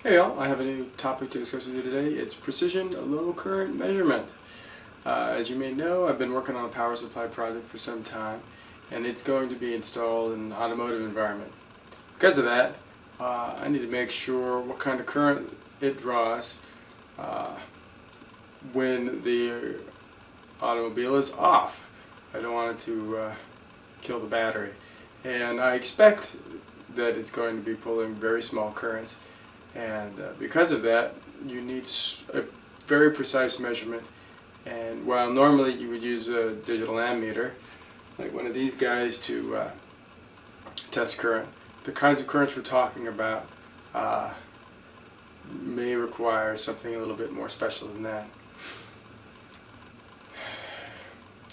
Hey all, I have a new topic to discuss with you today. It's precision low current measurement. As you may know, I've been working on a power supply project for some time, and it's going to be installed in an automotive environment. Because of that, I need to make sure what kind of current it draws when the automobile is off. I don't want it to kill the battery. And I expect that it's going to be pulling very small currents. And because of that, you need a very precise measurement. And while normally you would use a digital ammeter, like one of these guys, to test current, the kinds of currents we're talking about may require something a little bit more special than that.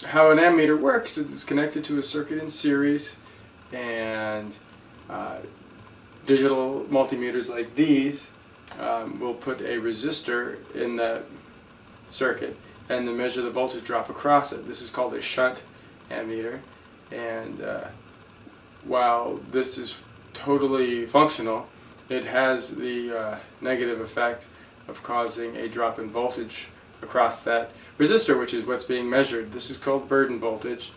How an ammeter works is it's connected to a circuit in series, and digital multimeters like these will put a resistor in that circuit and then measure the voltage drop across it. This is called a shunt ammeter, and while this is totally functional, it has the negative effect of causing a drop in voltage across that resistor, which is what's being measured. This is called burden voltage,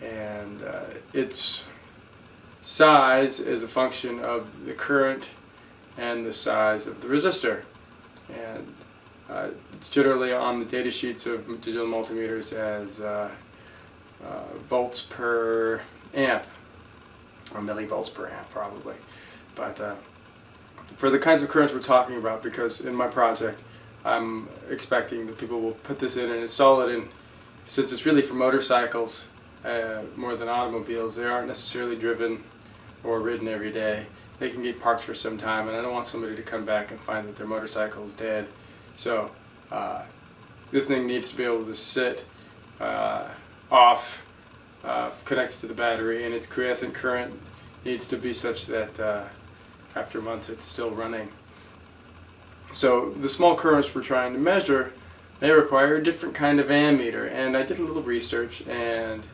and its size is a function of the current and the size of the resistor. And it's generally on the data sheets of digital multimeters as volts per amp, or millivolts per amp probably. But for the kinds of currents we're talking about, because in my project I'm expecting that people will put this in and install it, and since it's really for motorcycles more than automobiles, they aren't necessarily driven or ridden every day. They can get parked for some time, and I don't want somebody to come back and find that their motorcycle is dead. So this thing needs to be able to sit off, connected to the battery, and its quiescent current needs to be such that after months it's still running. So the small currents we're trying to measure may require a different kind of ammeter, and I did a little research, and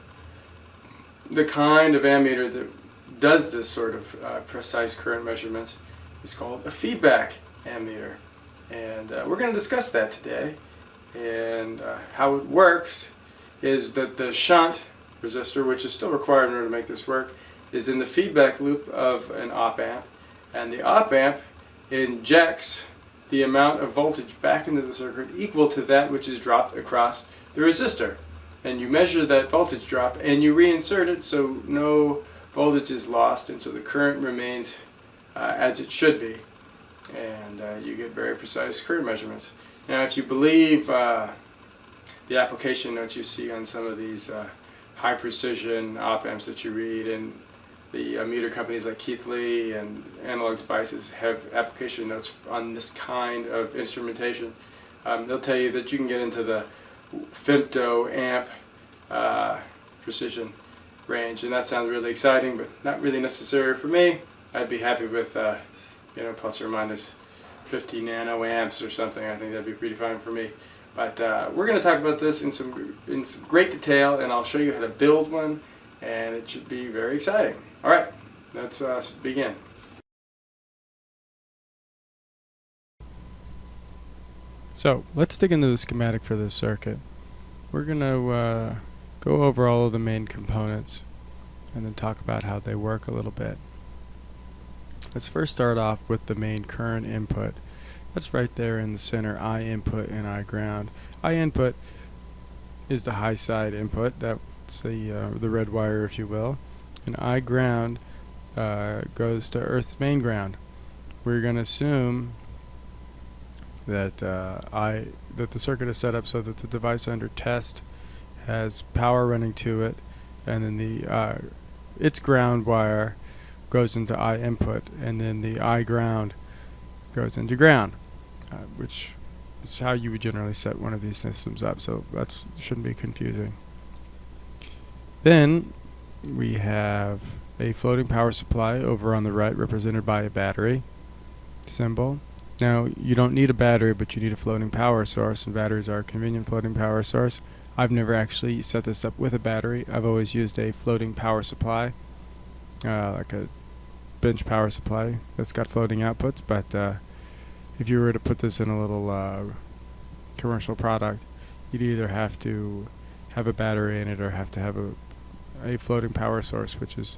the kind of ammeter that does this sort of precise current measurements is called a feedback ammeter, and we're going to discuss that today. And how it works is that the shunt resistor, which is still required in order to make this work, is in the feedback loop of an op amp, and the op amp injects the amount of voltage back into the circuit equal to that which is dropped across the resistor. And you measure that voltage drop and you reinsert it so no voltage is lost, and so the current remains as it should be, and you get very precise current measurements. Now, if you believe the application notes you see on some of these high precision op amps that you read, and the meter companies like Keithley and Analog Devices have application notes on this kind of instrumentation, they'll tell you that you can get into the femto amp precision range, and that sounds really exciting, but not really necessary for me. I'd be happy with plus or minus 50 nanoamps or something. I think that'd be pretty fine for me. But we're going to talk about this in some great detail, and I'll show you how to build one, and it should be very exciting. All right, let's begin. So let's dig into the schematic for this circuit. We're going to go over all of the main components and then talk about how they work a little bit. Let's first start off with the main current input. That's right there in the center, I input and I ground. I input is the high side input, that's the red wire, if you will, and I ground goes to Earth's main ground. We're going to assume that that the circuit is set up so that the device under test has power running to it, and then its ground wire goes into I input, and then the I ground goes into ground, which is how you would generally set one of these systems up, so that shouldn't be confusing. Then we have a floating power supply over on the right, represented by a battery symbol. Now, you don't need a battery, but you need a floating power source, and batteries are a convenient floating power source. I've never actually set this up with a battery. I've always used a floating power supply, like a bench power supply that's got floating outputs, but if you were to put this in a little commercial product, you'd either have to have a battery in it or have to have a floating power source, which is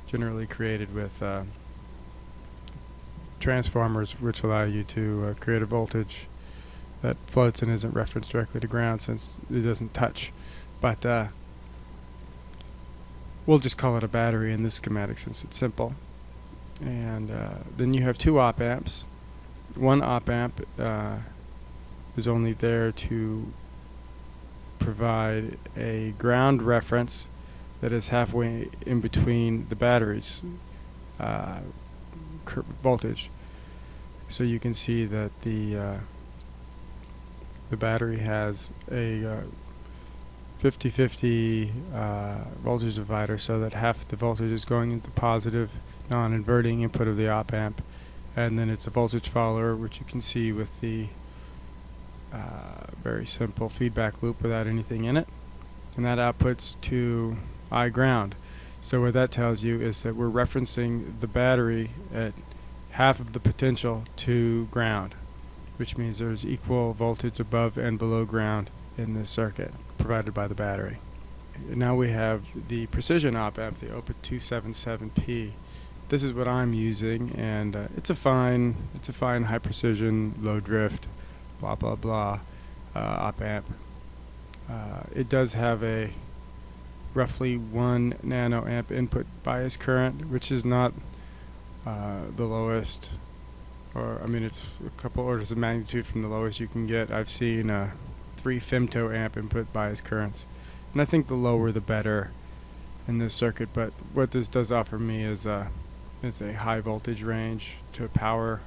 generally created with transformers, which allow you to create a voltage that floats and isn't referenced directly to ground since it doesn't touch. But we'll just call it a battery in this schematic since it's simple. And then you have two op amps. One op amp is only there to provide a ground reference that is halfway in between the battery's voltage. So you can see that the battery has a 50-50 voltage divider, so that half the voltage is going into the positive non-inverting input of the op amp, and then it's a voltage follower, which you can see with the very simple feedback loop without anything in it, and that outputs to I ground. So what that tells you is that we're referencing the battery at half of the potential to ground, which means there's equal voltage above and below ground in this circuit provided by the battery. Now we have the precision op amp, the OPA 277P. This is what I'm using, and it's a fine high precision, low drift, blah blah blah op amp. It does have a roughly 1 nanoamp input bias current, which is not the lowest, or I mean it's a couple orders of magnitude from the lowest you can get. I've seen 3 femtoamp input bias currents, and I think the lower the better in this circuit. But what this does offer me is a high voltage range to power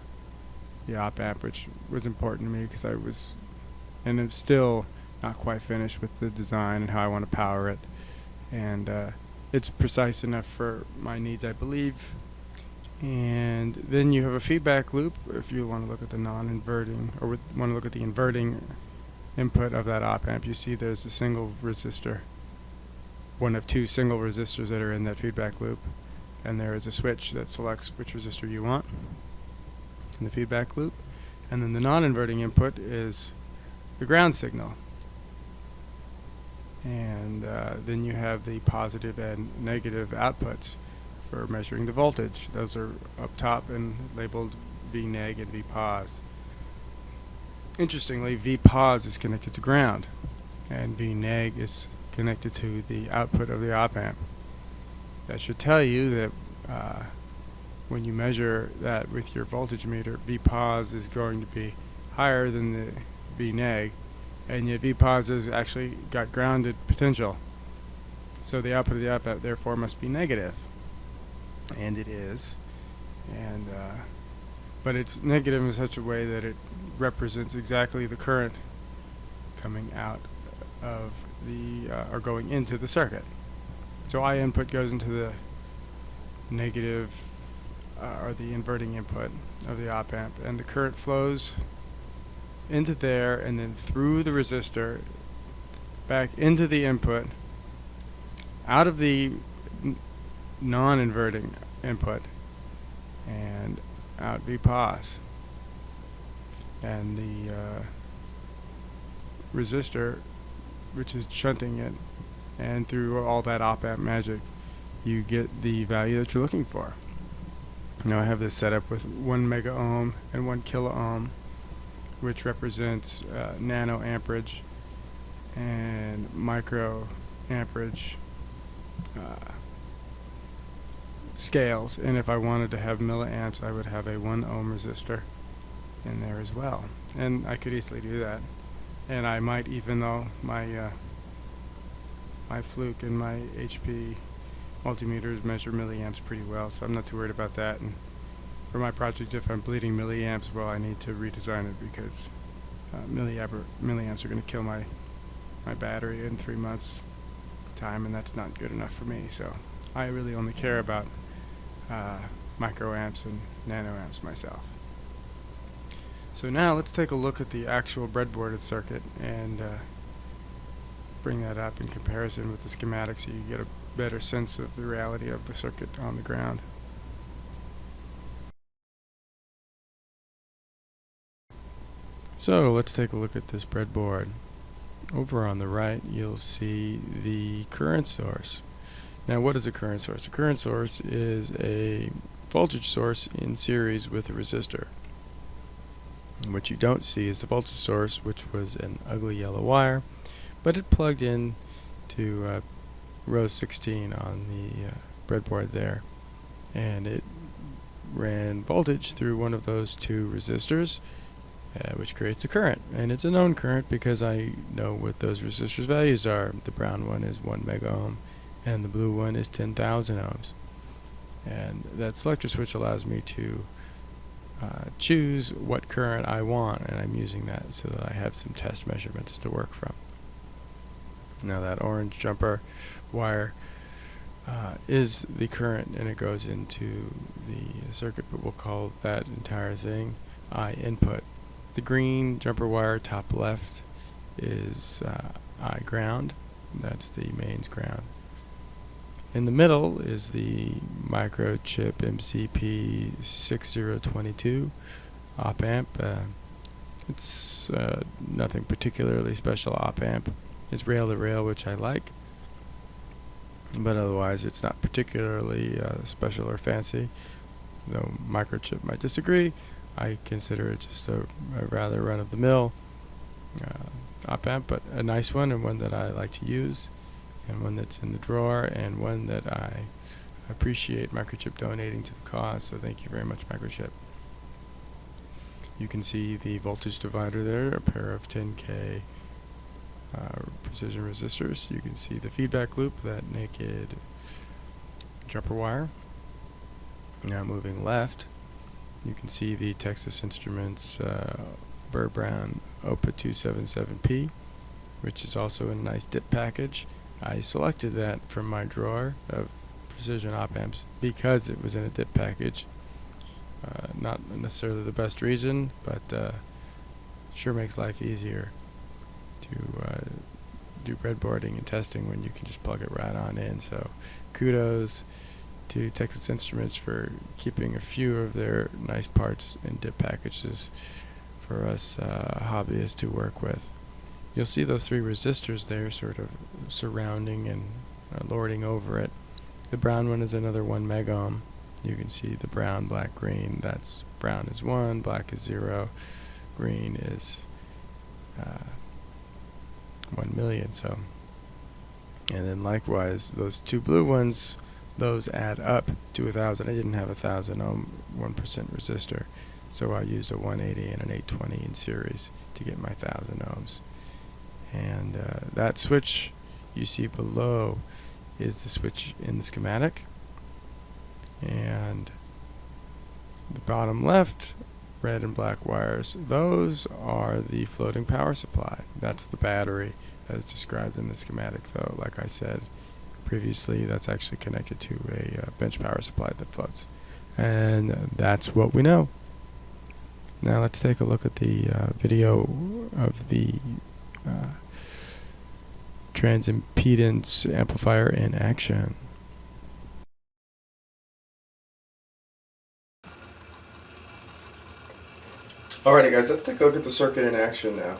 the op amp, which was important to me because I was, and I'm still not quite finished with the design and how I want to power it. And it's precise enough for my needs, I believe. And then you have a feedback loop if you want to look at the non-inverting, or want to look at the inverting input of that op amp. You see there's a single resistor, one of 2 single resistors that are in that feedback loop, and there is a switch that selects which resistor you want in the feedback loop. And then the non-inverting input is the ground signal. And then you have the positive and negative outputs for measuring the voltage. Those are up top and labeled V neg and V pos. Interestingly, V pos is connected to ground, and V neg is connected to the output of the op amp. That should tell you that when you measure that with your voltage meter, V pos is going to be higher than the V neg, and yet V pos has actually got grounded potential. So the output of the op amp therefore must be negative, and it is. And but it's negative in such a way that it represents exactly the current coming out of the or going into the circuit. So I input goes into the negative or the inverting input of the op amp, and the current flows into there and then through the resistor back into the input, out of the non-inverting input, and out V pos. And the resistor, which is shunting it, and through all that op amp magic, you get the value that you're looking for. Now I have this set up with 1 mega ohm and 1 kilo ohm, which represents nano amperage and micro amperage scales. And if I wanted to have milliamps, I would have a 1 ohm resistor in there as well, and I could easily do that. And I might, even though my my Fluke and my HP multimeters measure milliamps pretty well, so I'm not too worried about that. And for my project, if I'm bleeding milliamps, well, I need to redesign it because milliamps are going to kill my battery in 3 months time, and that's not good enough for me. So I really only care about microamps and nanoamps myself. So now let's take a look at the actual breadboarded circuit and bring that up in comparison with the schematic so you get a better sense of the reality of the circuit on the ground. So let's take a look at this breadboard. Over on the right you'll see the current source. Now what is a current source? A current source is a voltage source in series with a resistor. And what you don't see is the voltage source, which was an ugly yellow wire, but it plugged in to row 16 on the breadboard there, and it ran voltage through one of those two resistors, which creates a current. And it's a known current because I know what those resistors values are. The brown one is 1 mega ohm and the blue one is 10,000 ohms. And that selector switch allows me to choose what current I want, and I'm using that so that I have some test measurements to work from. Now that orange jumper wire is the current, and it goes into the circuit, but we'll call that entire thing I input. The green jumper wire top left is I ground. That's the mains ground. In the middle is the microchip MCP 6022 op amp. It's nothing particularly special op amp. It's rail to rail, which I like, but otherwise it's not particularly special or fancy. Though microchip might disagree, I consider it just a rather run-of-the-mill op amp, but a nice one, and one that I like to use, and one that's in the drawer, and one that I appreciate Microchip donating to the cause, so thank you very much, Microchip. You can see the voltage divider there, a pair of 10K precision resistors. You can see the feedback loop, that naked jumper wire. Now moving left, you can see the Texas Instruments Burr Brown OPA 277P, which is also in a nice dip package. I selected that from my drawer of precision op amps because it was in a dip package. Not necessarily the best reason, but sure makes life easier to do breadboarding and testing when you can just plug it right on in. So kudos to Texas Instruments for keeping a few of their nice parts in dip packages for us hobbyists to work with. You'll see those three resistors there sort of surrounding and lording over it. The brown one is another 1 mega ohm. You can see the brown, black, green. That's brown is 1, black is 0, green is 1 million. So, and then likewise, those two blue ones, those add up to 1,000. I didn't have 1,000 ohm 1% resistor, so I used a 180 and an 820 in series to get my 1,000 ohms. And that switch you see below is the switch in the schematic. And the bottom left, red and black wires, those are the floating power supply. That's the battery as described in the schematic, though, like I said previously, that's actually connected to a bench power supply that floats. And that's what we know. Now let's take a look at the video of the transimpedance amplifier in action. Alrighty guys, let's take a look at the circuit in action now.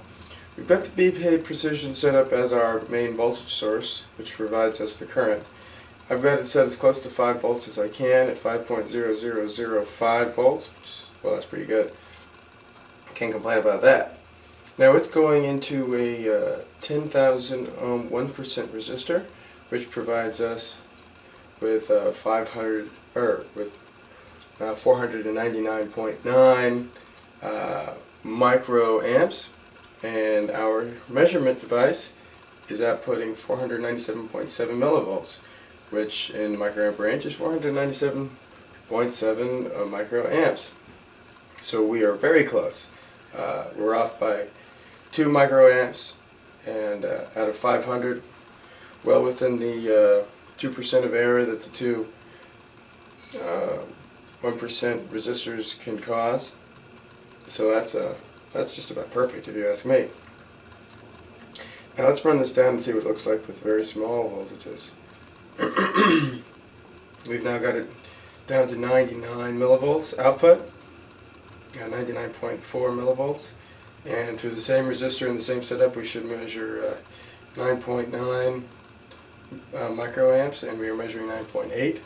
We've got the BPA Precision set up as our main voltage source, which provides us the current. I've got it set as close to 5 volts as I can at 5.0005 volts, which is, well, that's pretty good. Can't complain about that. Now it's going into a 10,000 ohm 1% resistor, which provides us with 499.9 microamps, and our measurement device is outputting 497.7 millivolts, which in microamp range is 497.7 microamps. So we are very close. We're off by 2 microamps, and out of 500, well within the 2% of error that the two 1% resistors can cause. So that's just about perfect if you ask me. Now let's run this down and see what it looks like with very small voltages. We've now got it down to 99 millivolts output, 99.4 millivolts, And through the same resistor and the same setup, we should measure 9.9 microamps, and we are measuring 9.8.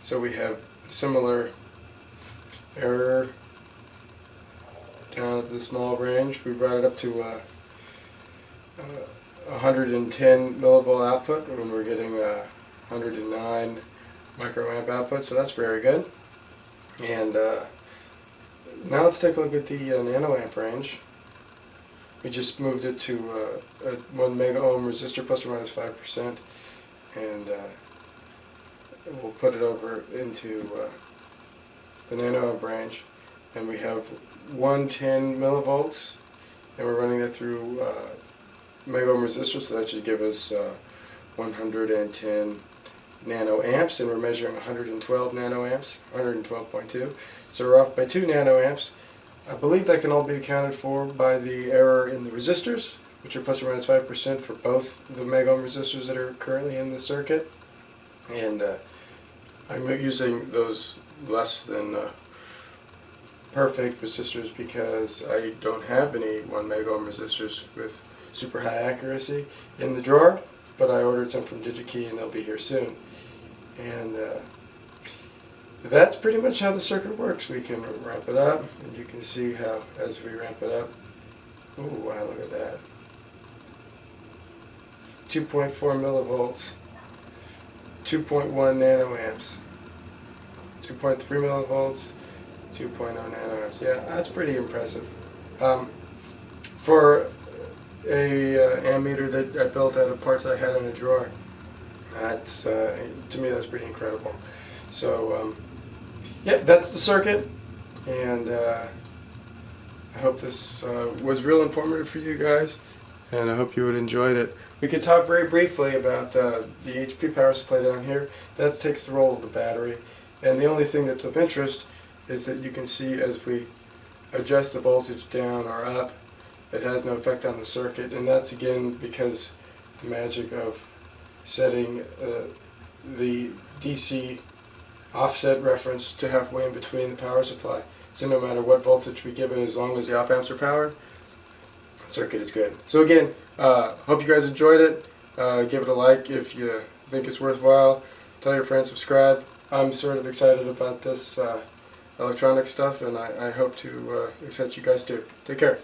So we have similar error down at the small range. We brought it up to 110 millivolt output when we're getting 109 microamp output, so that's very good. And now let's take a look at the nanoamp range. We just moved it to a 1 mega ohm resistor plus or minus 5%, and we'll put it over into the nanoamp range, and we have 110 millivolts, and we're running that through mega ohm resistor, so that should give us 110 nanoamps, and we're measuring 112 nanoamps, 112.2. So we're off by 2 nanoamps. I believe that can all be accounted for by the error in the resistors, which are plus or minus 5% for both the mega ohm resistors that are currently in the circuit. And I'm using those less than perfect resistors because I don't have any 1 mega ohm resistors with super high accuracy in the drawer, but I ordered some from DigiKey and they'll be here soon. And that's pretty much how the circuit works. We can ramp it up, and you can see how as we ramp it up, ooh, wow, look at that. 2.4 millivolts, 2.1 nanoamps, 2.3 millivolts, 2.0 nanoamps. Yeah, that's pretty impressive. For a ammeter that I built out of parts I had in a drawer, that's to me that's pretty incredible. So yeah, that's the circuit, and I hope this was real informative for you guys, and I hope you would enjoyed it. We could talk very briefly about the HP power supply down here. That takes the role of the battery, and the only thing that's of interest is that you can see as we adjust the voltage down or up, it has no effect on the circuit, and that's again because the magic of setting the DC offset reference to halfway in between the power supply. So no matter what voltage we give it, as long as the op amps are powered, the circuit is good. So again, hope you guys enjoyed it. Give it a like if you think it's worthwhile. Tell your friends, subscribe. I'm sort of excited about this electronic stuff, and I hope to excite you guys too. Take care.